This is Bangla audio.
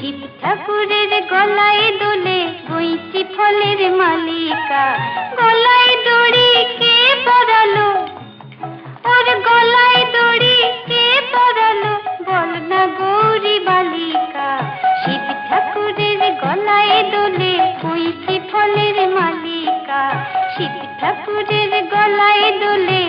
শিব ঠাকুরের গলায় দোলে বইচি ফলের মালিকা। গলায় দড়ি কে পরালো, ওর গলায় দড়ি কে পরালো, বল না গৌরী বালিকা। শিব ঠাকুরের গলায় দোলে বইচি ফলের মালিকা। শিব ঠাকুরের গলায় দোলে